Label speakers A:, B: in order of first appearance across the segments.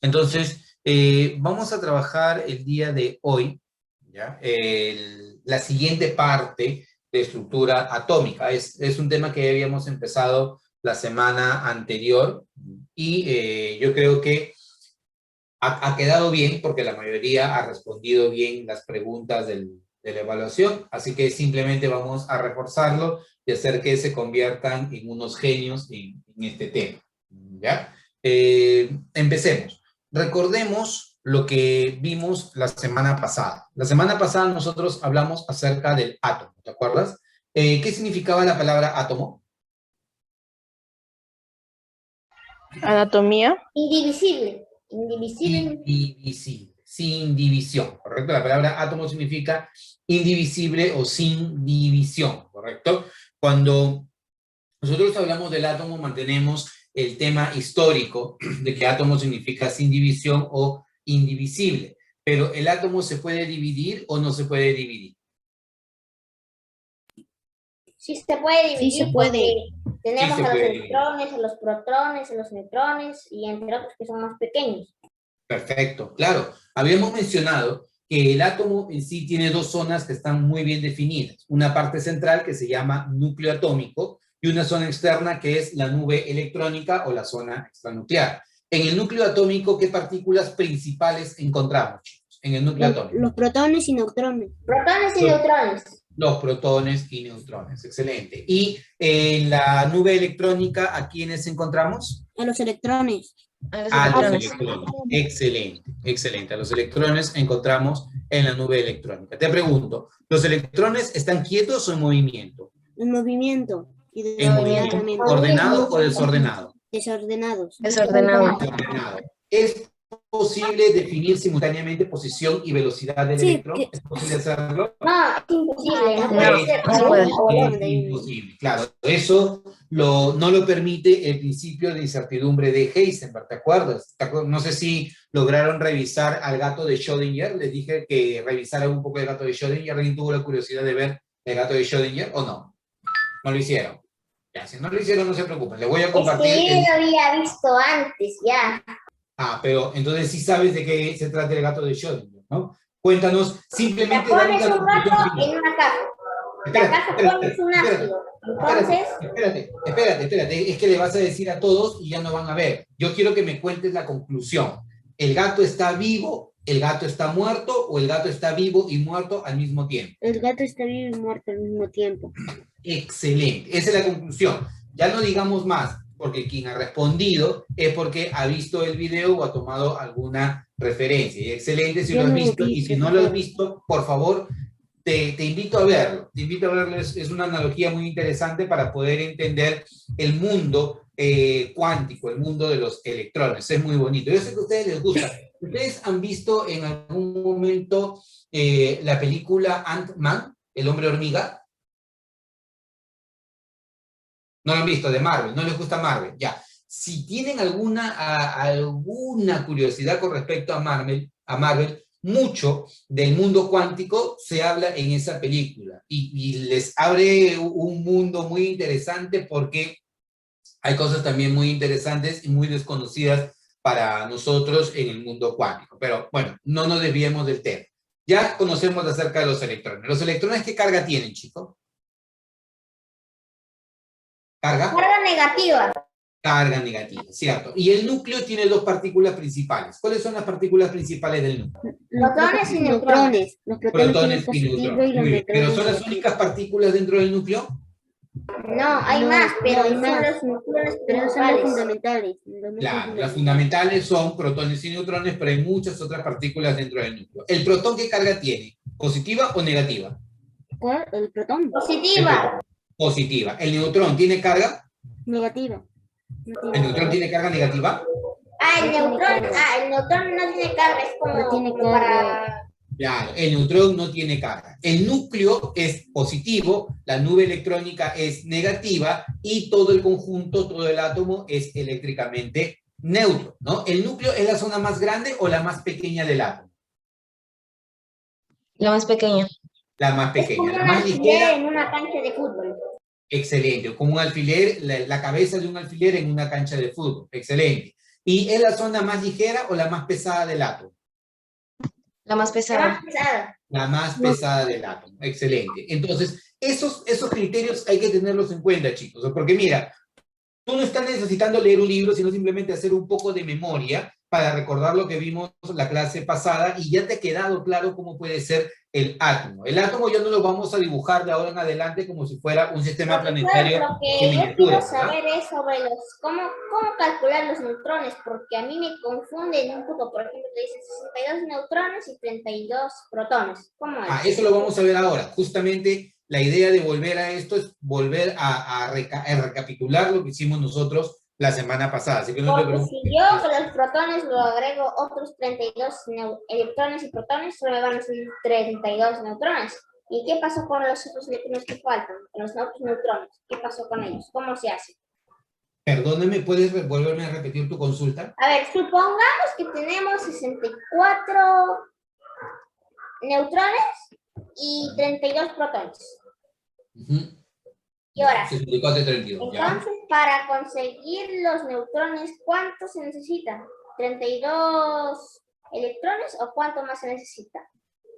A: Entonces, vamos a trabajar el día de hoy, ¿ya? La siguiente parte de estructura atómica. Es un tema que ya habíamos empezado la semana anterior y yo creo que ha quedado bien porque la mayoría ha respondido bien las preguntas de la evaluación, así que simplemente vamos a reforzarlo y hacer que se conviertan en unos genios en este tema, ¿ya? Empecemos. Recordemos lo que vimos la semana pasada. La semana pasada nosotros hablamos acerca del átomo, ¿te acuerdas? ¿Qué significaba la palabra átomo?
B: Anatomía.
C: Indivisible. Indivisible.
A: Indivisible, sin división, ¿correcto? La palabra átomo significa indivisible o sin división, ¿correcto? Cuando nosotros hablamos del átomo, mantenemos el tema histórico de que átomo significa sin división o indivisible, pero ¿el átomo se puede dividir o no se puede dividir?
C: Sí se puede dividir.
B: Sí se puede.
C: Porque tenemos
A: Sí se
C: a los
A: puede
C: electrones, a los protones, a los neutrones y entre otros que son más pequeños.
A: Perfecto, claro. Habíamos mencionado que el átomo en sí tiene dos zonas que están muy bien definidas. Una parte central que se llama núcleo atómico y una zona externa que es la nube electrónica o la zona extranuclear. En el núcleo atómico, ¿qué partículas principales encontramos, chicos? En el núcleo atómico.
B: Los protones y neutrones.
C: Protones y neutrones.
A: Los protones y neutrones, excelente. ¿Y en la nube electrónica a quiénes encontramos?
B: A los electrones.
A: A los electrones. Excelente, excelente. A los electrones encontramos en la nube electrónica. Te pregunto, ¿los electrones están quietos o en movimiento?
B: En movimiento.
A: ¿En movimiento? ¿Ordenado o desordenado?
B: Desordenados.
A: Desordenado. ¿Es posible definir simultáneamente posición y velocidad del electrón? ¿Es posible hacerlo?
C: No, es imposible. No puede ser.
A: Es imposible, claro. Eso no lo permite el principio de incertidumbre de Heisenberg, ¿te acuerdas? No sé si lograron revisar al gato de Schrödinger. Les dije que revisaran un poco el gato de Schrödinger. ¿Alguien tuvo la curiosidad de ver el gato de Schrödinger o no? No lo hicieron. Ya, si no lo hicieron, no se preocupen. Les voy a compartir.
C: Es que yo lo había visto antes, ya.
A: Ah, pero entonces sí sabes de qué se trata el gato de Schrödinger, ¿no? Cuéntanos, simplemente...
C: Te pones un gato en una caja. La caja pones un ácido. Entonces...
A: Espérate. Es que le vas a decir a todos y ya no van a ver. Yo quiero que me cuentes la conclusión. ¿El gato está vivo, el gato está muerto o el gato está vivo y muerto al mismo tiempo?
B: El gato está vivo y muerto al mismo tiempo.
A: Excelente, esa es la conclusión. Ya no digamos más, porque quien ha respondido es porque ha visto el video o ha tomado alguna referencia. Y excelente si lo has visto, y si no lo has visto, por favor, te invito a verlo. Te invito a verlo, es una analogía muy interesante para poder entender el mundo cuántico, el mundo de los electrones. Es muy bonito. Yo sé que a ustedes les gusta. ¿Ustedes han visto en algún momento la película Ant-Man, el hombre hormiga? No lo han visto, de Marvel, no les gusta Marvel, ya. Si tienen alguna curiosidad con respecto a Marvel, mucho del mundo cuántico se habla en esa película y les abre un mundo muy interesante porque hay cosas también muy interesantes y muy desconocidas para nosotros en el mundo cuántico. Pero bueno, no nos desviemos del tema. Ya conocemos acerca de los electrones. ¿Los electrones qué carga tienen, chicos? ¿Carga?
C: Carga negativa.
A: Carga negativa, cierto. Y el núcleo tiene dos partículas principales. ¿Cuáles son las partículas principales del núcleo?
C: Protones y neutrones.
B: Los
A: protones y neutrones. Muy bien. ¿Pero son las únicas partículas dentro del núcleo?
C: No, hay más, pero
B: hay
C: son
B: más.
C: los neutrones
B: Pero son los
C: fundamentales.
B: fundamentales.
A: Claro, las fundamentales son protones y neutrones, pero hay muchas otras partículas dentro del núcleo. ¿El protón qué carga tiene? ¿Positiva o negativa?
B: ¿Cuál? El protón.
C: Positiva.
A: Positiva. ¿El neutrón tiene carga?
B: Negativa.
A: ¿El neutrón tiene carga negativa?
C: El neutrón no tiene carga, es como,
B: No tiene
C: como
B: carga.
C: para...
A: Claro, el neutrón no tiene carga. El núcleo es positivo, la nube electrónica es negativa y todo el conjunto, todo el átomo es eléctricamente neutro, ¿no? ¿El núcleo es la zona más grande o la más pequeña del átomo?
D: La más pequeña.
A: La más
C: Es
A: pequeña.
C: como
A: La
C: un
A: más
C: alfiler
A: ligera.
C: en una cancha de fútbol.
A: Excelente, como un alfiler, la cabeza de un alfiler en una cancha de fútbol. Excelente. ¿Y es la zona más ligera o la más pesada del átomo?
D: La más
C: La
D: pesada.
C: más pesada.
A: La más pesada del átomo. Excelente. Entonces, esos criterios hay que tenerlos en cuenta, chicos, porque mira, tú no estás necesitando leer un libro, sino simplemente hacer un poco de memoria para recordar lo que vimos la clase pasada y ya te ha quedado claro cómo puede ser el átomo. El átomo ya no lo vamos a dibujar de ahora en adelante como si fuera un sistema planetario
C: Lo que
A: en
C: yo
A: miniatura,
C: quiero
A: ¿verdad?
C: saber es sobre cómo calcular los neutrones, porque a mí me confunden un poco. Por ejemplo, te dicen 62 neutrones y 32 protones. ¿Cómo es?
A: Eso lo vamos a ver ahora. Justamente la idea de volver a esto es volver a recapitular lo que hicimos nosotros la semana pasada. Así que no te
C: Porque
A: preocupes.
C: si yo con los protones lo agrego otros 32 electrones y protones, solo me van a salir 32 neutrones. ¿Y qué pasó con los otros electrones que faltan? Con los otros neutrones. ¿Qué pasó con ellos? ¿Cómo se hace?
A: Perdóname, ¿puedes volverme a repetir tu consulta?
C: A ver, supongamos que tenemos 64 neutrones y 32 protones. Y ahora,
A: 64 y 32, ¿ya?
C: entonces, para conseguir los neutrones, ¿cuánto se necesita? ¿32 electrones o cuánto más se necesita?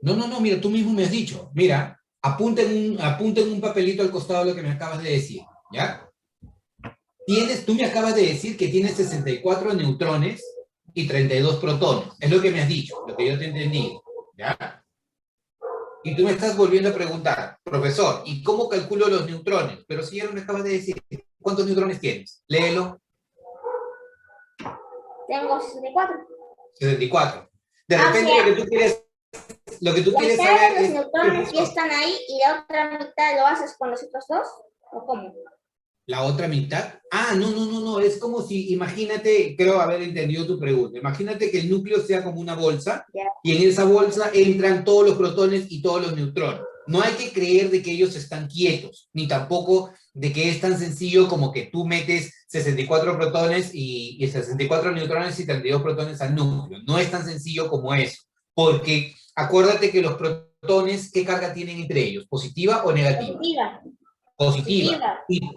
A: No, mira, tú mismo me has dicho. Mira, apunta en un papelito al costado lo que me acabas de decir, ¿ya? Tú me acabas de decir que tienes 64 neutrones y 32 protones. Es lo que me has dicho, lo que yo te he entendido, ¿ya? Y tú me estás volviendo a preguntar, profesor, ¿y cómo calculo los neutrones? Pero si ya no me acabas de decir, ¿cuántos neutrones tienes? Léelo.
C: Tengo 64.
A: 64. De
C: Ah,
A: repente
C: o sea,
A: lo que tú
C: La
A: quieres
C: mitad
A: saber
C: de los
A: es,
C: neutrones ya están ahí y la otra mitad lo haces con los otros dos, ¿o cómo?
A: ¿la otra mitad? No, es como si, imagínate, creo haber entendido tu pregunta, imagínate que el núcleo sea como una bolsa,
C: Ya.
A: y en esa bolsa entran todos los protones y todos los neutrones. No hay que creer de que ellos están quietos, ni tampoco de que es tan sencillo como que tú metes 64 protones y 64 neutrones y 32 protones al núcleo. No es tan sencillo como eso, porque acuérdate que los protones, ¿qué carga tienen entre ellos? ¿Positiva o negativa?
C: Positiva.
A: Positiva. Y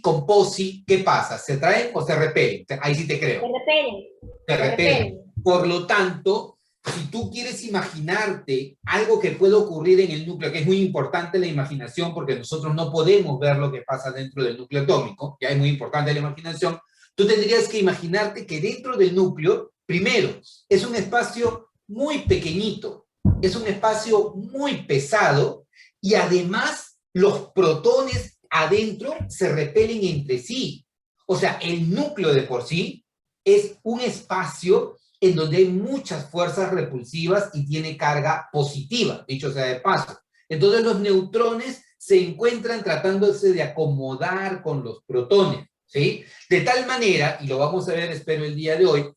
A: con posi, ¿qué pasa? ¿Se atraen o se repelen? Ahí sí te creo.
C: Se repelen.
A: Se repelen. Por lo tanto, si tú quieres imaginarte algo que puede ocurrir en el núcleo, que es muy importante la imaginación, porque nosotros no podemos ver lo que pasa dentro del núcleo atómico, ya es muy importante la imaginación, tú tendrías que imaginarte que dentro del núcleo, primero, es un espacio muy pequeñito, es un espacio muy pesado, y además los protones adentro se repelen entre sí. O sea, el núcleo de por sí es un espacio en donde hay muchas fuerzas repulsivas y tiene carga positiva, dicho sea de paso. Entonces los neutrones se encuentran tratándose de acomodar con los protones, ¿sí? De tal manera, y lo vamos a ver, espero, el día de hoy,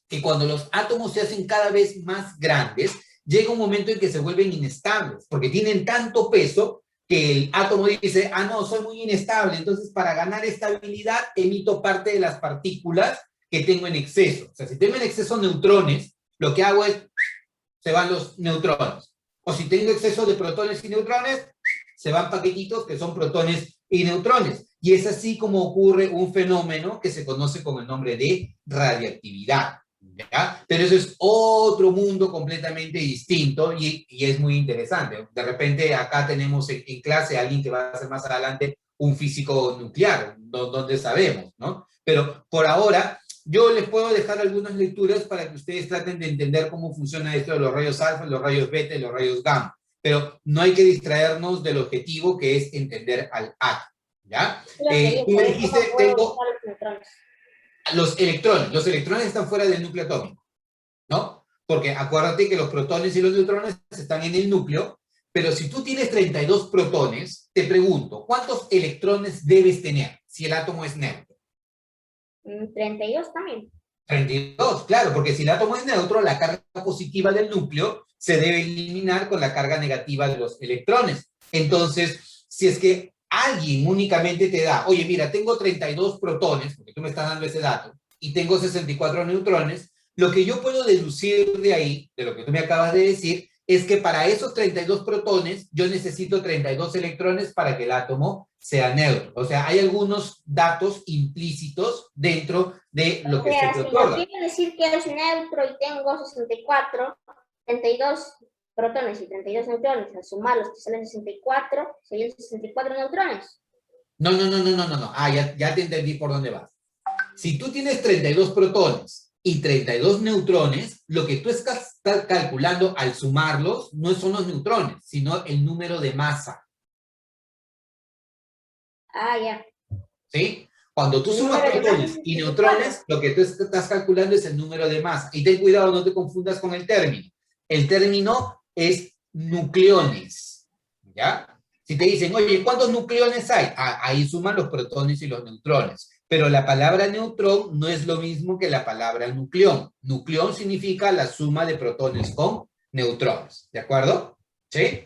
A: que cuando los átomos se hacen cada vez más grandes, llega un momento en que se vuelven inestables, porque tienen tanto peso que el átomo dice, no, soy muy inestable, entonces para ganar estabilidad emito parte de las partículas que tengo en exceso. O sea, si tengo en exceso neutrones, lo que hago es, se van los neutrones. O si tengo exceso de protones y neutrones, se van paquetitos que son protones y neutrones. Y es así como ocurre un fenómeno que se conoce con el nombre de radiactividad, ¿ya? Pero eso es otro mundo completamente distinto y es muy interesante. De repente acá tenemos en clase a alguien que va a ser más adelante un físico nuclear, donde sabemos, ¿no? Pero por ahora yo les puedo dejar algunas lecturas para que ustedes traten de entender cómo funciona esto de los rayos alfa, los rayos beta y los rayos gamma. Pero no hay que distraernos del objetivo que es entender al átomo, ¿ya? Tú me dijiste, tengo los electrones están fuera del núcleo atómico, ¿no? Porque acuérdate que los protones y los neutrones están en el núcleo, pero si tú tienes 32 protones, te pregunto, ¿cuántos electrones debes tener si el átomo es neutro?
C: 32 también.
A: 32, claro, porque si el átomo es neutro, la carga positiva del núcleo se debe eliminar con la carga negativa de los electrones. Entonces, si es que alguien únicamente te da, oye, mira, tengo 32 protones, porque tú me estás dando ese dato, y tengo 64 neutrones, lo que yo puedo deducir de ahí, de lo que tú me acabas de decir, es que para esos 32 protones yo necesito 32 electrones para que el átomo sea neutro. O sea, hay algunos datos implícitos dentro de lo que se te
C: Si
A: otorga.
C: yo quiero decir que es neutro y tengo 64, 32 protones y 32 neutrones, al sumarlos te salen 64, serían 64 neutrones.
A: No. Ya te entendí por dónde vas. Si tú tienes 32 protones y 32 neutrones, lo que tú estás calculando al sumarlos no son los neutrones, sino el número de masa.
C: Ya.
A: ¿Sí? Cuando tú
C: El
A: sumas
C: número de
A: protones
C: masa es
A: y
C: 64.
A: neutrones, lo que tú estás calculando es el número de masa. Y ten cuidado, no te confundas con el término. El término es nucleones. ¿Ya? Si te dicen, oye, ¿cuántos nucleones hay? Ahí suman los protones y los neutrones. Pero la palabra neutrón no es lo mismo que la palabra nucleón. Nucleón significa la suma de protones con neutrones. ¿De acuerdo? ¿Sí?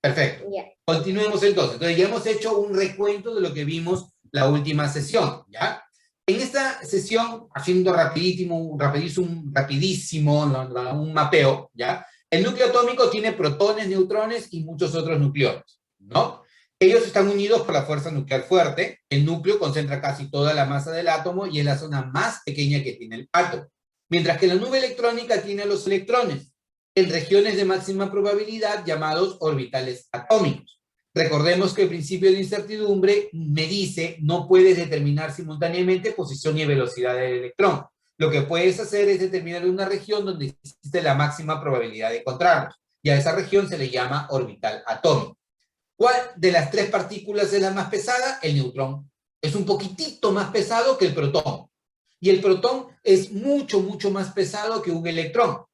A: Perfecto.
C: Ya.
A: Continuemos entonces. Entonces ya hemos hecho un recuento de lo que vimos la última sesión, ¿ya? En esta sesión, haciendo rapidísimo, un mapeo, ¿ya? El núcleo atómico tiene protones, neutrones y muchos otros nucleones, ¿no? Ellos están unidos por la fuerza nuclear fuerte. El núcleo concentra casi toda la masa del átomo y es la zona más pequeña que tiene el átomo. Mientras que la nube electrónica tiene los electrones en regiones de máxima probabilidad llamados orbitales atómicos. Recordemos que el principio de incertidumbre me dice no puedes determinar simultáneamente posición y velocidad del electrón. Lo que puedes hacer es determinar una región donde existe la máxima probabilidad de encontrarlos. Y a esa región se le llama orbital atómico. ¿Cuál de las tres partículas es la más pesada? El neutrón. Es un poquitito más pesado que el protón. Y el protón es mucho más pesado que un electrón.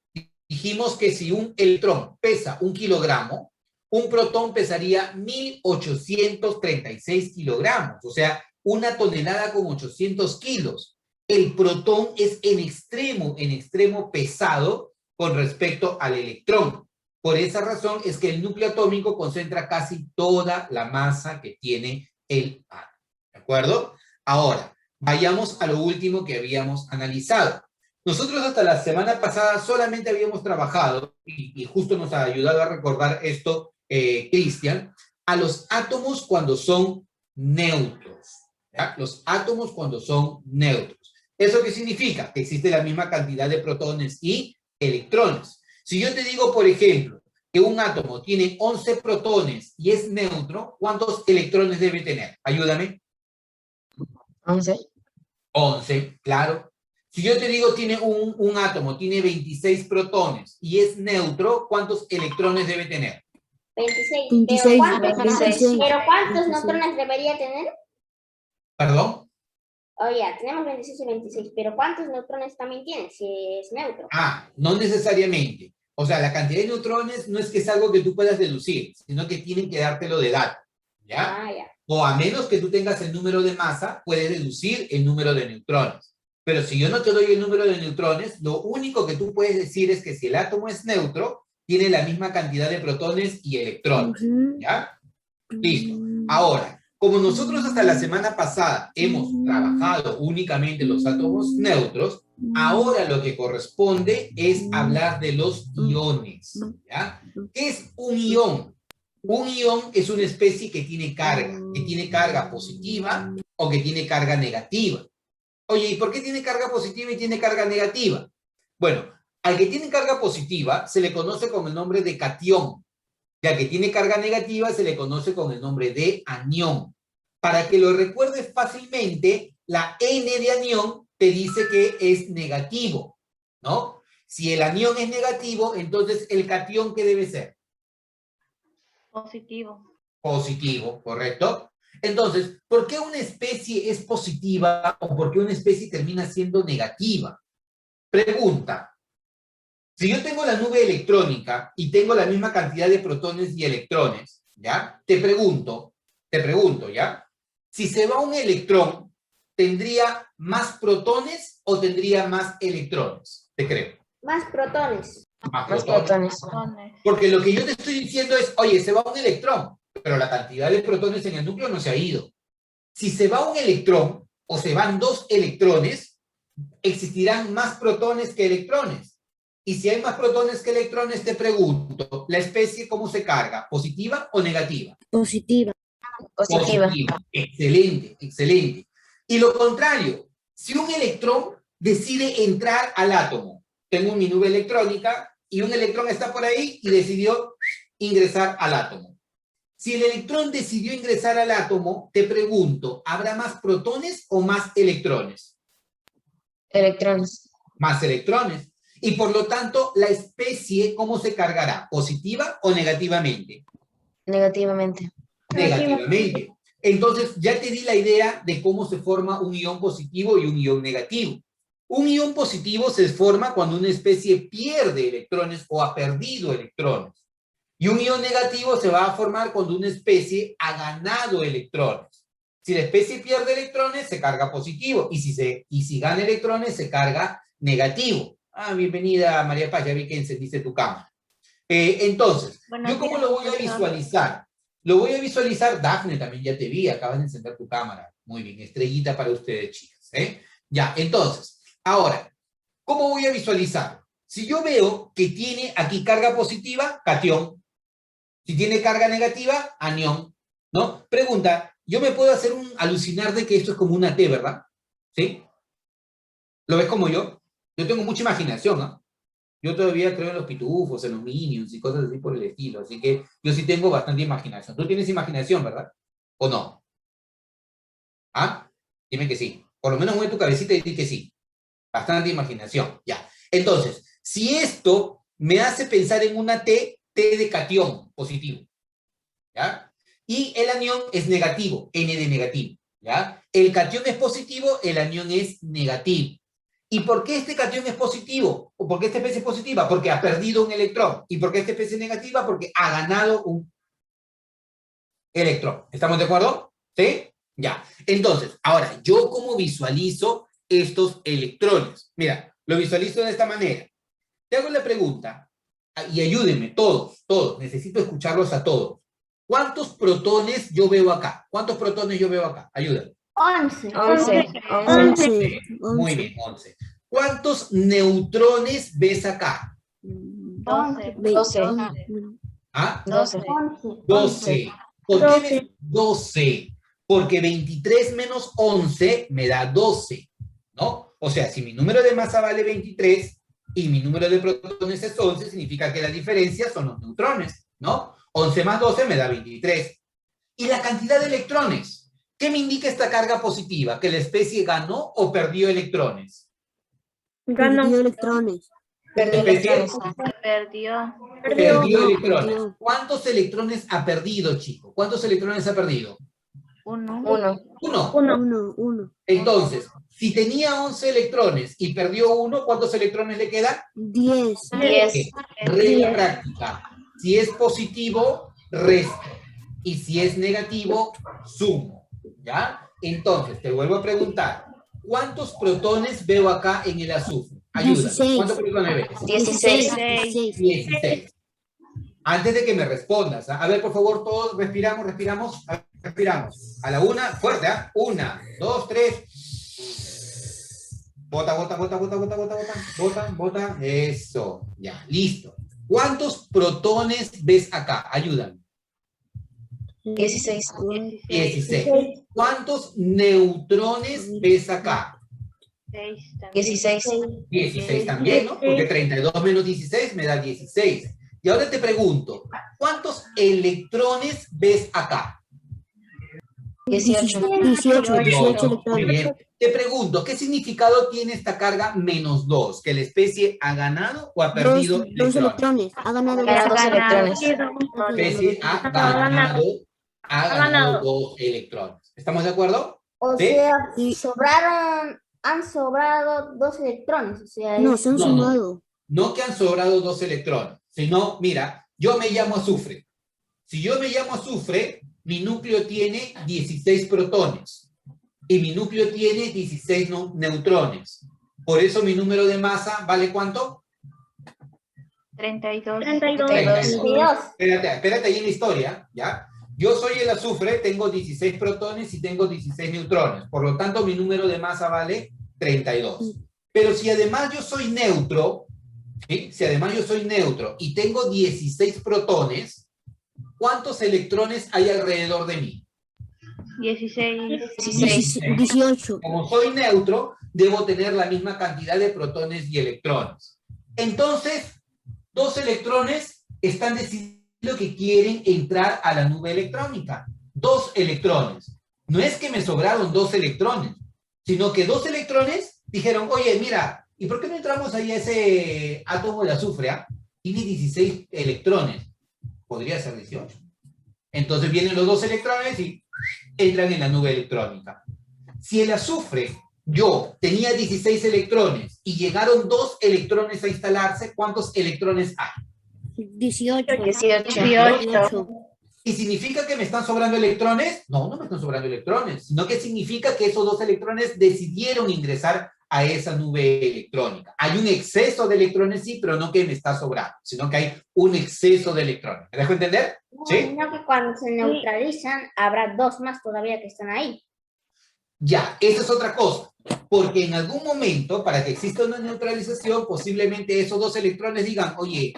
A: Dijimos que si un electrón pesa 1 kilogramo, un protón pesaría 1836 kilogramos, o sea, 1 tonelada con 800 kilos. El protón es en extremo pesado con respecto al electrón. Por esa razón es que el núcleo atómico concentra casi toda la masa que tiene el átomo. ¿De acuerdo? Ahora, vayamos a lo último que habíamos analizado. Nosotros hasta la semana pasada solamente habíamos trabajado, y justo nos ha ayudado a recordar esto Cristian, a los átomos cuando son neutros. ¿Ya? Los átomos cuando son neutros. ¿Eso qué significa? Que existe la misma cantidad de protones y electrones. Si yo te digo, por ejemplo, que un átomo tiene 11 protones y es neutro, ¿cuántos electrones debe tener? Ayúdame.
D: 11.
A: 11, claro. Si yo te digo tiene un átomo, tiene 26 protones y es neutro, ¿cuántos electrones debe tener?
C: 26.
B: 26.
C: ¿Pero cuántos neutrones debería tener?
A: ¿Perdón?
C: Tenemos 26 y 26, pero ¿cuántos neutrones también tiene si es neutro?
A: No necesariamente. O sea, la cantidad de neutrones no es que es algo que tú puedas deducir, sino que tienen que dártelo de dato. ¿Ya?
C: Ya.
A: O a menos que tú tengas el número de masa, puedes deducir el número de neutrones. Pero si yo no te doy el número de neutrones, lo único que tú puedes decir es que si el átomo es neutro, tiene la misma cantidad de protones y electrones. ¿Ya? Listo. Ahora, como nosotros hasta la semana pasada hemos trabajado únicamente los átomos neutros, ahora lo que corresponde es hablar de los iones. ¿Ya? ¿Qué es un ión? Un ión es una especie que tiene carga positiva o que tiene carga negativa. Oye, ¿y por qué tiene carga positiva y tiene carga negativa? Bueno, al que tiene carga positiva se le conoce con el nombre de catión, y al que tiene carga negativa se le conoce con el nombre de anión. Para que lo recuerdes fácilmente, la N de anión te dice que es negativo, ¿no? Si el anión es negativo, entonces el catión, ¿qué debe ser?
E: Positivo.
A: Positivo, ¿correcto? Entonces, ¿por qué una especie es positiva o por qué una especie termina siendo negativa? Pregunta. Si yo tengo la nube electrónica y tengo la misma cantidad de protones y electrones, ¿ya? Te pregunto, ¿ya? Si se va un electrón, ¿tendría más protones o tendría más electrones? Te creo.
C: Más protones.
A: Más protones. Porque lo que yo te estoy diciendo es, oye, se va un electrón, pero la cantidad de protones en el núcleo no se ha ido. Si se va un electrón o se van 2 electrones, existirán más protones que electrones. Y si hay más protones que electrones, te pregunto, ¿la especie cómo se carga? ¿Positiva o negativa?
B: Positiva.
D: Positiva.
A: Excelente, excelente. Y lo contrario, si un electrón decide entrar al átomo, tengo mi nube electrónica y un electrón está por ahí y decidió ingresar al átomo. Si el electrón decidió ingresar al átomo, te pregunto, ¿habrá más protones o más electrones?
D: Electrones.
A: Más electrones. Y por lo tanto, la especie, ¿cómo se cargará? ¿Positiva o negativamente?
D: Negativamente.
A: Negativamente. Entonces, ya te di la idea de cómo se forma un ion positivo y un ion negativo. Un ion positivo se forma cuando una especie pierde electrones o ha perdido electrones. Y un ion negativo se va a formar cuando una especie ha ganado electrones. Si la especie pierde electrones, se carga positivo. Y si gana electrones, se carga negativo. Ah, bienvenida, María Paz, ya vi que encendiste tu cámara. Entonces, ¿yo cómo lo voy a visualizar? Lo voy a visualizar, Dafne, también ya te vi, acabas de encender tu cámara. Muy bien, estrellita para ustedes, chicas. Ya, entonces, ahora, ¿cómo voy a visualizar? Si yo veo que tiene aquí carga positiva, catión. Si tiene carga negativa, anión. ¿No? Pregunta, yo me puedo hacer alucinar de que esto es como una T, ¿verdad? ¿Sí? ¿Lo ves como yo? Yo tengo mucha imaginación, ¿no? Yo todavía creo en los pitufos, en los minions y cosas así por el estilo. Así que yo sí tengo bastante imaginación. Tú tienes imaginación, ¿verdad? ¿O no? ¿Ah? Dime que sí. Por lo menos mueve tu cabecita y di que sí. Bastante imaginación. Ya. Entonces, si esto me hace pensar en una T, T de catión positivo. ¿Ya? Y el anión es negativo, N de negativo. ¿Ya? El catión es positivo, el anión es negativo. ¿Y por qué este catión es positivo? ¿O por qué esta especie es positiva? Porque ha perdido un electrón. ¿Y por qué esta especie es negativa? Porque ha ganado un electrón. ¿Estamos de acuerdo? ¿Sí? Ya. Entonces, ahora, ¿yo cómo visualizo estos electrones? Mira, lo visualizo de esta manera. Te hago la pregunta, y ayúdenme, todos, necesito escucharlos a todos. ¿Cuántos protones yo veo acá? ¿Cuántos protones yo veo acá? Ayúdame.
C: 11.
B: 11.
A: Muy bien, 11. ¿Cuántos neutrones ves acá?
C: 12.
D: 12.
A: ¿Ah?
D: 12.
A: 12. ¿Por qué ves 12? Porque 23 menos 11 me da 12, ¿no? O sea, si mi número de masa vale 23 y mi número de protones es 11, significa que la diferencia son los neutrones, ¿no? 11 más 12 me da 23. ¿Y la cantidad de electrones? ¿Qué me indica esta carga positiva? ¿Que la especie ganó o perdió electrones?
B: Perdió electrones.
D: Perdió electrones.
A: Perdió electrones. ¿Cuántos electrones ha perdido, chico? ¿Cuántos electrones ha perdido?
D: 1.
B: Uno.
A: Entonces, si tenía 11 electrones y perdió uno, ¿cuántos electrones le quedan?
B: 10.
D: 10.
A: Regla práctica. Si es positivo, resto. Y si es negativo, sumo. ¿Ya? Entonces, te vuelvo a preguntar. ¿Cuántos protones veo acá en el azufre? Ayúdame.
B: 16.
A: ¿Cuántos protones ves?
D: 16.
A: 16. Antes de que me respondas, ¿ah? A ver, por favor, todos respiramos. A ver, respiramos. A la una, fuerte, ¿ah? 1, 2, 3. Bota. Eso. Ya, listo. ¿Cuántos protones ves acá? Ayúdame.
D: 16.
A: 16. ¿Cuántos neutrones ves acá?
D: 16.
A: 16 también, ¿no? Porque 32 menos 16 me da 16. Y ahora te pregunto, ¿cuántos electrones ves acá?
D: 18.
B: 18
A: Muy
B: electrones.
A: bien. Te pregunto, ¿qué significado tiene esta carga menos 2? ¿Que la especie ha ganado o ha perdido
B: Dos
A: electrones?
B: electrones. Ha ganado
D: Gana 2 electrones.
A: La especie ha ganado 2 electrones. ¿Estamos de acuerdo?
C: O
A: ¿Sí?
C: sea, han sobrado 2 electrones. O sea,
B: No, se han
A: No.
B: sumado.
A: No que han sobrado 2 electrones, sino, mira, yo me llamo azufre. Si yo me llamo azufre, mi núcleo tiene 16 protones y mi núcleo tiene 16 neutrones. Por eso mi número de masa vale ¿cuánto?
D: 32.
C: 22.
A: Espérate ahí en la historia, ¿ya? Yo soy el azufre, tengo 16 protones y tengo 16 neutrones. Por lo tanto, mi número de masa vale 32. Pero si además yo soy neutro, ¿sí? Si además yo soy neutro y tengo 16 protones, ¿cuántos electrones hay alrededor de mí?
D: 16.
B: 18.
A: Como soy neutro, debo tener la misma cantidad de protones y electrones. Entonces, dos electrones están decidiendo que quieren entrar a la nube electrónica. Dos electrones. No es que me sobraron dos electrones, sino que dos electrones dijeron, oye, mira, ¿y por qué no entramos ahí a ese átomo de azufre? Tiene 16 electrones. Podría ser 18. Entonces vienen los dos electrones y entran en la nube electrónica. Si el azufre, yo tenía 16 electrones y llegaron dos electrones a instalarse, ¿cuántos electrones hay?
B: 18.
D: 18.
A: ¿Y significa que me están sobrando electrones? No, no me están sobrando electrones, sino que significa que esos dos electrones decidieron ingresar a esa nube electrónica. Hay un exceso de electrones, sí, pero no que me está sobrando, sino que hay un exceso de electrones. ¿Me dejo entender? ¿Sí?
C: Sino que cuando se neutralizan, habrá dos más todavía que están ahí.
A: Ya, esa es otra cosa. Porque en algún momento, para que exista una neutralización, posiblemente esos dos electrones digan, oye,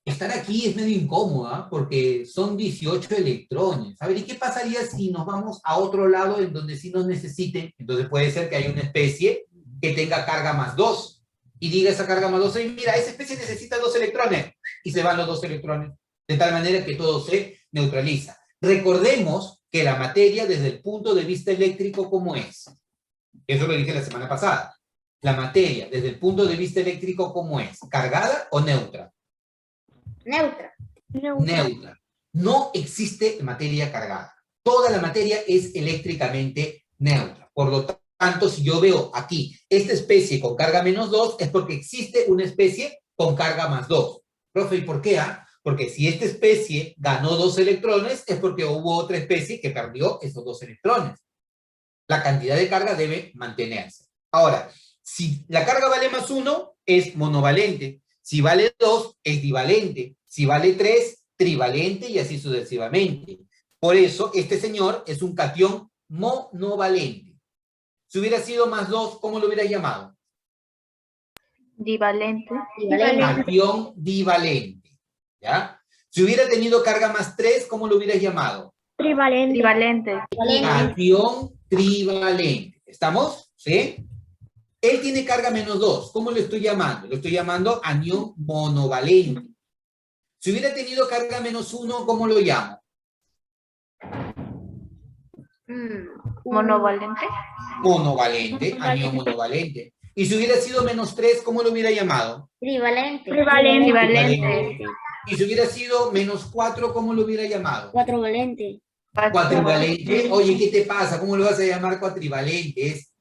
A: estar aquí es medio incómoda porque son 18 electrones. A ver, ¿y qué pasaría si nos vamos a otro lado en donde sí nos necesiten? Entonces puede ser que haya una especie que tenga carga más 2 y diga esa carga más 2, y mira, esa especie necesita 2 electrones y se van los 2 electrones, de tal manera que todo se neutraliza. Recordemos que la materia desde el punto de vista eléctrico, ¿cómo es? Eso lo dije la semana pasada. La materia desde el punto de vista eléctrico, ¿cómo es? ¿Cargada o neutra?
C: Neutra.
A: Neutra. No existe materia cargada. Toda la materia es eléctricamente neutra. Por lo tanto, si yo veo aquí esta especie con carga menos 2, es porque existe una especie con carga más 2. Profe, ¿y por qué? Porque si esta especie ganó 2 electrones, es porque hubo otra especie que perdió esos 2 electrones. La cantidad de carga debe mantenerse. Ahora, si la carga vale más 1, es monovalente. Si vale 2, es divalente. Si vale 3, trivalente y así sucesivamente. Por eso, este señor es un catión monovalente. Si hubiera sido más 2, ¿cómo lo hubiera llamado?
D: Divalente.
A: Catión divalente. ¿Ya? Si hubiera tenido carga más 3, ¿cómo lo hubieras llamado?
D: Trivalente.
A: Catión trivalente. ¿Estamos? ¿Sí? Él tiene carga menos 2. ¿Cómo lo estoy llamando? Lo estoy llamando anión monovalente. Si hubiera tenido carga menos 1, ¿cómo lo llamo?
D: Monovalente.
A: Monovalente, anión monovalente. Y si hubiera sido menos 3, ¿cómo lo hubiera llamado?
C: Trivalente.
D: Trivalente.
A: Y si hubiera sido menos 4, ¿cómo lo hubiera llamado?
B: Cuatrovalente.
A: Cuatrivalente. Oye, ¿qué te pasa? ¿Cómo lo vas a llamar cuatrivalente? Es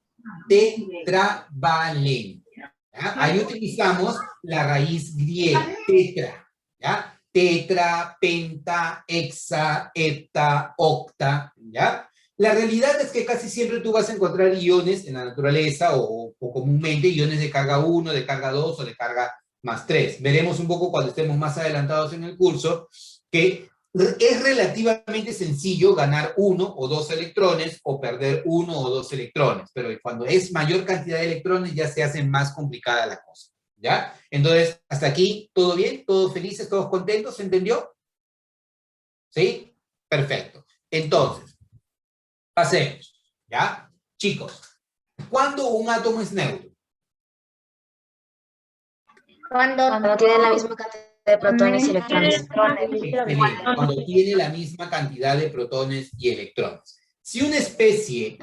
A: tetravalente. ¿Ya? Ahí utilizamos la raíz griega, tetra. ¿Ya? Tetra, penta, hexa, hepta, octa. ¿Ya? La realidad es que casi siempre tú vas a encontrar iones en la naturaleza o comúnmente iones de carga 1, de carga 2 o de carga más 3. Veremos un poco cuando estemos más adelantados en el curso que es relativamente sencillo ganar 1 o 2 electrones o perder 1 o 2 electrones, pero cuando es mayor cantidad de electrones ya se hace más complicada la cosa, ¿ya? Entonces, hasta aquí, ¿todo bien? ¿Todos felices? ¿Todos contentos? ¿Se entendió? ¿Sí? Perfecto. Entonces, pasemos, ¿ya? Chicos, ¿cuándo un átomo es neutro?
D: Cuando tiene la misma cantidad de protones y electrones.
A: Excelente, cuando tiene la misma cantidad de protones y electrones. Si una especie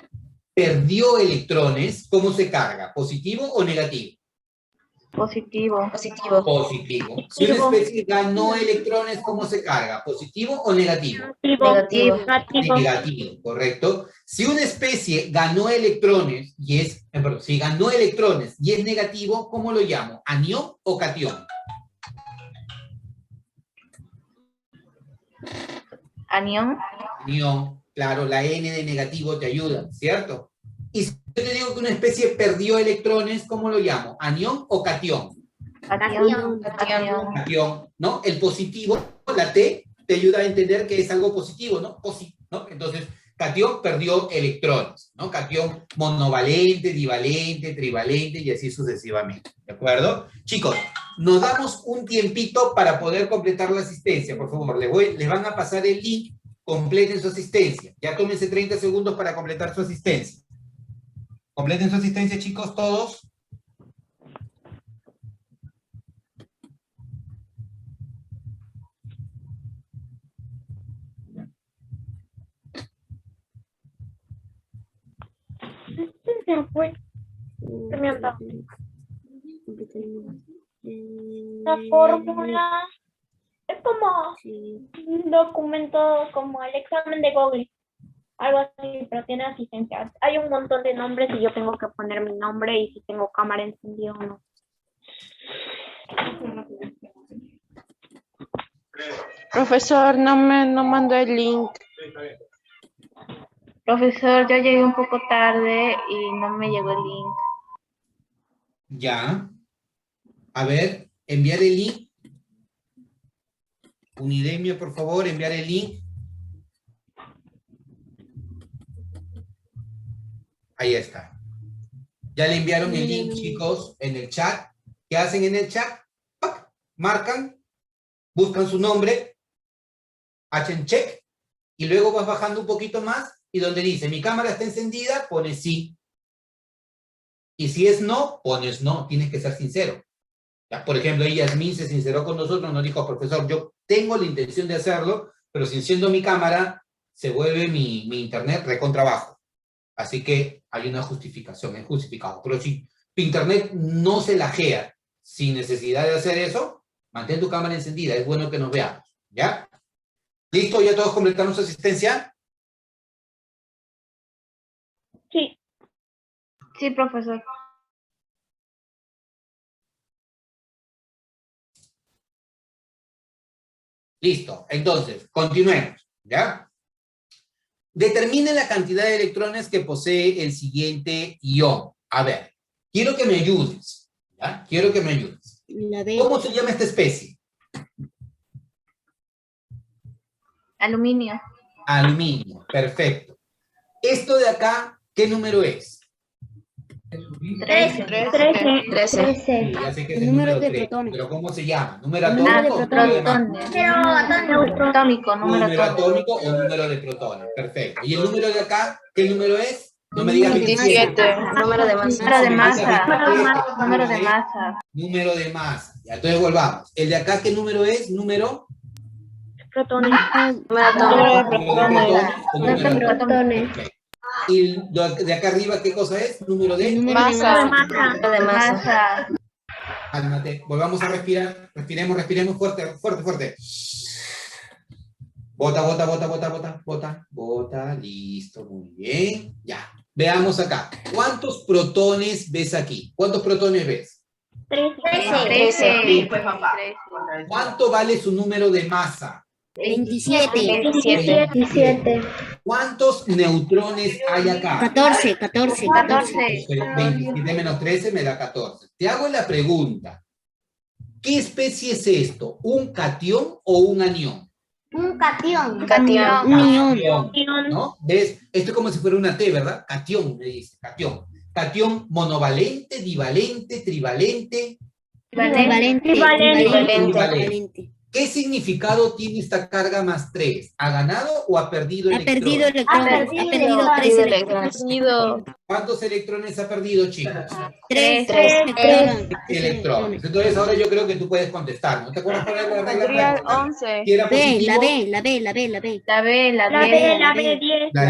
A: perdió electrones, ¿cómo se carga? ¿Positivo o negativo?
D: Positivo.
A: Positivo. Si una especie ganó electrones, ¿cómo se carga? ¿Positivo o negativo?
D: Negativo.
A: Negativo, correcto. Si una especie ganó electrones y es, perdón, si ganó electrones y es negativo, ¿cómo lo llamo? ¿Anión o catión?
D: Anión.
A: Anión, claro, la N de negativo te ayuda, ¿cierto? Y si yo te digo que una especie perdió electrones, ¿cómo lo llamo? ¿Anión o catión?
D: Catión.
A: Catión, ¿no? El positivo, la T, te ayuda a entender que es algo positivo, ¿no? ¿no? Entonces, catión perdió electrones, ¿no? Catión monovalente, divalente, trivalente y así sucesivamente, ¿de acuerdo? Chicos, nos damos un tiempito para poder completar la asistencia, por favor. Les van a pasar el link, completen su asistencia. Ya tómense 30 segundos para completar su asistencia. Completen su asistencia, chicos, todos.
E: La fórmula es como un documento como el examen de Google, algo así, pero tiene asistencia. Hay un montón de nombres y yo tengo que poner mi nombre y si tengo cámara encendida o no.
F: Profesor, no mandó el link.
E: Profesor, yo llegué un poco tarde y no me llegó el link.
A: Ya. A ver, enviar el link. Unidemia, por favor, enviar el link. Ahí está. Ya le enviaron el link, chicos, en el chat. ¿Qué hacen en el chat? ¡Pac! Marcan, buscan su nombre, hacen check, y luego vas bajando un poquito más, y donde dice, mi cámara está encendida, pones sí. Y si es no, pones no. Tienes que ser sincero. ¿Ya? Por ejemplo, Yasmín se sinceró con nosotros, nos dijo, profesor, yo tengo la intención de hacerlo, pero si enciendo mi cámara, se vuelve mi internet recontrabajo. Así que hay una justificación, es justificado. Pero si tu internet no se lajea sin necesidad de hacer eso, mantén tu cámara encendida, es bueno que nos veamos. ¿Ya? ¿Listo? ¿Ya todos completaron su asistencia?
E: Sí. Sí, profesor.
A: Listo. Entonces, continuemos. ¿Ya? Determine la cantidad de electrones que posee el siguiente ion. A ver, quiero que me ayudes. ¿Ya? Quiero que me ayudes.
B: La B.
A: ¿Cómo se llama esta especie?
E: Aluminio.
A: Aluminio. Perfecto. Esto de acá, ¿qué número es?
E: 13.
D: 13.
A: Sí, ya sé que es el
B: Número
A: número
B: de
A: 3,
B: protones.
A: pero ¿cómo se llama? ¿Número
B: Número de
A: atómico o número de masa?
E: Número atómico.
A: ¿Número atómico o número de protones? Perfecto. ¿Y el número de acá, qué número es? No me digas
F: 27.
D: Número de masa.
E: Número de masa.
A: Número de masa. Número de masa. Ya, entonces volvamos. ¿El de acá qué número es? ¿Número?
E: Protones.
D: Número atómico.
A: ¿Número de protones o número de
B: protones.
A: Perfecto. ¿Y de acá arriba qué cosa es? ¿Número de?
B: Número de
F: Masa.
D: Número de masa.
A: Cálmate. Volvamos a respirar. Respiremos fuerte, fuerte, fuerte. Bota. Listo, muy bien. Ya. Veamos acá. ¿Cuántos protones ves aquí? ¿Cuántos protones ves?
E: 13.
A: ¿Cuánto vale su número de masa?
B: 27.
E: 27.
A: ¿Cuántos neutrones hay acá?
B: 14.
A: 27 menos 13 me da 14. Te hago la pregunta. ¿Qué especie es esto? ¿Un catión o un anión?
C: Un catión.
D: Catión.
B: Un
A: Catión, ¿no? ¿Ves? Esto es como si fuera una T, ¿verdad? Catión, me dice, catión. Catión monovalente, divalente, trivalente.
B: Equivalente.
A: ¿Qué significado tiene esta carga más 3? ¿Ha ganado o ha perdido
B: Ha perdido
A: electrones?
B: electrones. Ha perdido 3 electrones.
A: ¿Cuántos electrones ha perdido, chicos?
B: 3
A: Electrones. Entonces ahora yo creo que tú puedes contestar, ¿no te acuerdas cuál era la regla?
F: Saldría 11.
A: Si era
B: B,
A: positivo,
B: la B.
E: La B, 10.
A: la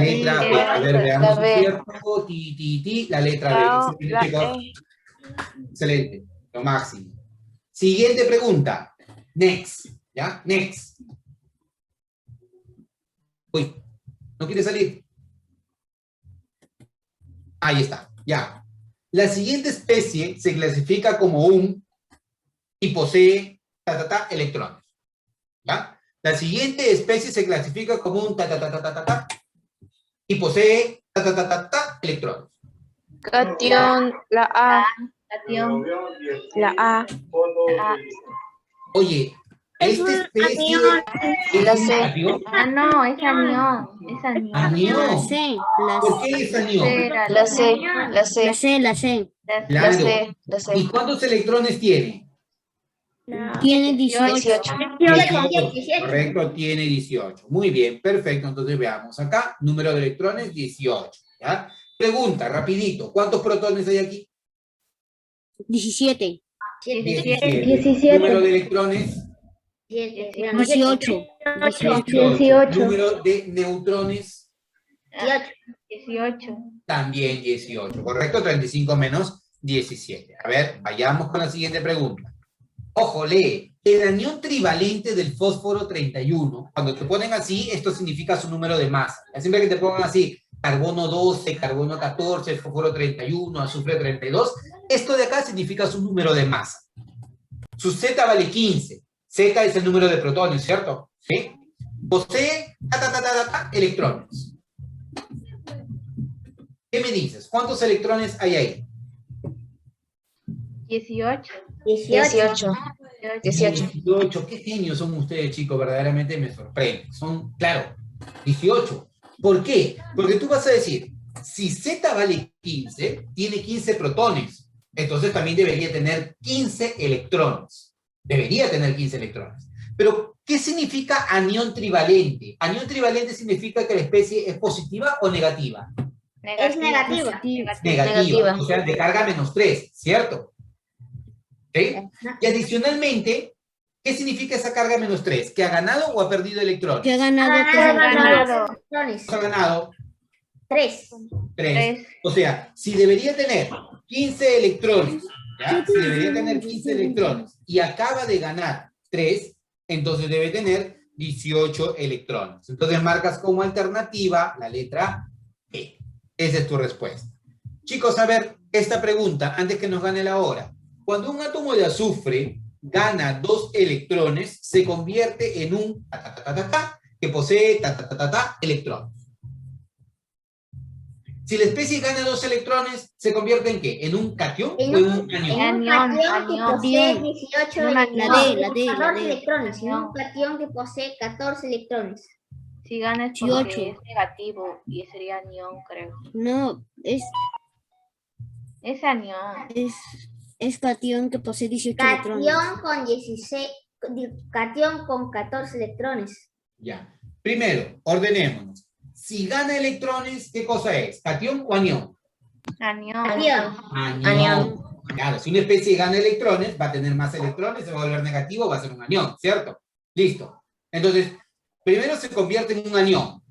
A: letra B, a ver, veamos
D: La
A: si
D: B.
A: es cierto, la letra B. Excelente,
F: La
A: chicos.
F: E.
A: Excelente, lo máximo. Siguiente pregunta. Next, ¿ya? Next. Uy, ¿no quiere salir? Ahí está, ya. La siguiente especie se clasifica como un y posee electrones. ¿Ya? La siguiente especie se clasifica como un y posee electrones.
F: Catión. La A. La A.
A: Oye, esta especie es
D: La
A: un
D: C.
A: catión.
E: No, es anión. Es anión.
B: La
A: Anión.
B: C.
A: ¿Por qué es anión?
D: La C. La
B: La
D: C.
B: C. La C.
D: La
A: Claro.
D: C. La
A: ¿Y
D: C.
A: cuántos electrones tiene?
B: Tiene 18.
C: 18.
A: Correcto, tiene 18. Muy bien, perfecto. Entonces veamos acá, número de electrones 18. ¿Ya? Pregunta, rapidito, ¿cuántos protones hay aquí?
B: 17.
A: 17. Número de electrones
B: 18.
A: 18. Número de neutrones
E: 18.
A: también 18. Correcto, 35 menos 17. A ver, vayamos con la siguiente pregunta. Ojo, lee. El anión trivalente del fósforo 31, cuando te ponen así, esto significa su número de masa. Siempre que te pongan así, carbono 12, carbono 14, fósforo 31, azufre 32, esto de acá significa su número de masa. Su Z vale 15. Z es el número de protones, ¿cierto? ¿Sí? Posee electrones. ¿Qué me dices? ¿Cuántos electrones hay ahí?
E: 18.
D: 18.
A: 18. Qué genios son ustedes, chicos, verdaderamente me sorprenden. Son, claro, 18. ¿Por qué? Porque tú vas a decir, si Z vale 15, tiene 15 protones, entonces también debería tener 15 electrones. Debería tener 15 electrones. Pero, ¿qué significa anión trivalente? Anión trivalente significa que la especie es positiva o negativa.
C: Es negativa.
A: Negativa. O sea, de carga -3, ¿cierto? ¿Sí? Y adicionalmente, ¿qué significa esa carga -3? ¿Que ha ganado o ha perdido electrones?
B: Que ha ganado.
C: Electrones.
A: Ha ganado
C: 3.
A: 3. O sea, si debería tener 15 electrones, ¿ya? Si debería tener 15 electrones y acaba de ganar 3, entonces debe tener 18 electrones. Entonces marcas como alternativa la letra E. Esa es tu respuesta. Chicos, a ver, esta pregunta, antes que nos gane la hora. Cuando un átomo de azufre gana 2 electrones, se convierte en un que posee electrones. Si la especie gana 2 electrones, ¿se convierte en qué? ¿En un catión o en un anión?
C: En un catión que posee 18 electrones.
B: La D.
C: electrones. En un catión que posee 14 electrones.
E: Si gana es
B: 18.
E: porque es negativo y sería anión, creo.
B: No,
E: Es anión.
B: es cation que posee 18 electrones.
C: Catión con 16, catión con 14 electrones.
A: Ya. Primero, ordenémonos. Si gana electrones, ¿qué cosa es? ¿Catión o anión?
E: Anión.
A: Anión. Claro, si una especie gana electrones, va a tener más electrones, se va a volver negativo, va a ser un anión, ¿cierto? Listo. Entonces, primero se convierte en un anión.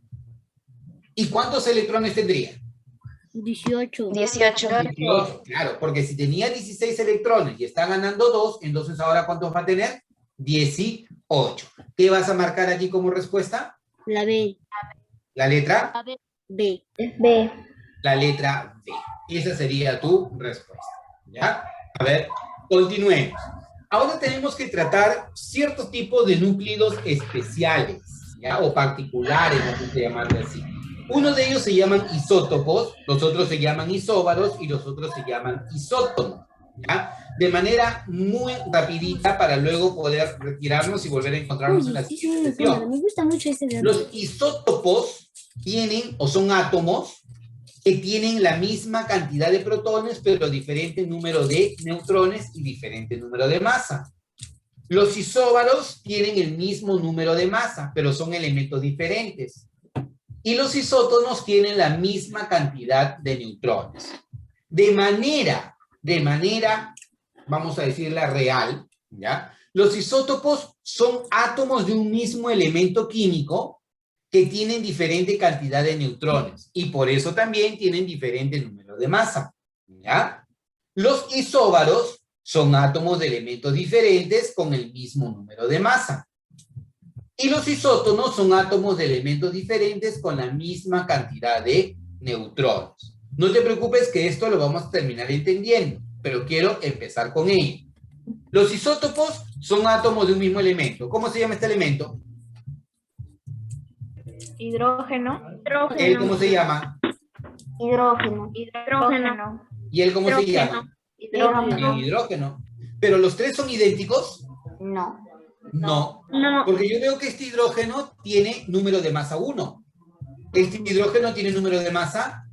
A: ¿Y cuántos electrones tendría?
B: 18.
D: 18.
A: 18, claro, porque si tenía 16 electrones y está ganando 2, entonces ahora ¿cuántos va a tener? 18. ¿Qué vas a marcar aquí como respuesta?
B: La B.
A: La letra
B: B.
C: B.
A: La letra B. Esa sería tu respuesta. ¿Ya? A ver, continuemos. Ahora tenemos que tratar ciertos tipos de núcleos especiales, ¿ya? O particulares, vamos a llamarlo así. Uno de ellos se llaman isótopos, los otros se llaman isóbaros y los otros se llaman isótonos, ¿ya? De manera muy rapidita para luego poder retirarnos y volver a encontrarnos en la siguiente sesión.
B: Me gusta mucho ese de
A: Los isótopos tienen o son átomos que tienen la misma cantidad de protones, pero diferente número de neutrones y diferente número de masa. Los isóbaros tienen el mismo número de masa, pero son elementos diferentes. Y los isótonos tienen la misma cantidad de neutrones. De manera, vamos a decirla real, ¿ya? Los isótopos son átomos de un mismo elemento químico que tienen diferente cantidad de neutrones y por eso también tienen diferente número de masa, ¿ya? Los isóbaros son átomos de elementos diferentes con el mismo número de masa. Y los isótonos son átomos de elementos diferentes con la misma cantidad de neutrones. No te preocupes que esto lo vamos a terminar entendiendo, pero quiero empezar con ello. Los isótopos son átomos de un mismo elemento. ¿Cómo se llama este elemento?
E: Hidrógeno.
A: ¿Él cómo se llama?
C: Hidrógeno.
A: ¿Y él cómo se llama?
E: Hidrógeno.
A: Hidrógeno. ¿Pero los tres son idénticos?
C: No.
A: No. Porque yo veo que este hidrógeno tiene número de masa 1. Este hidrógeno tiene número de masa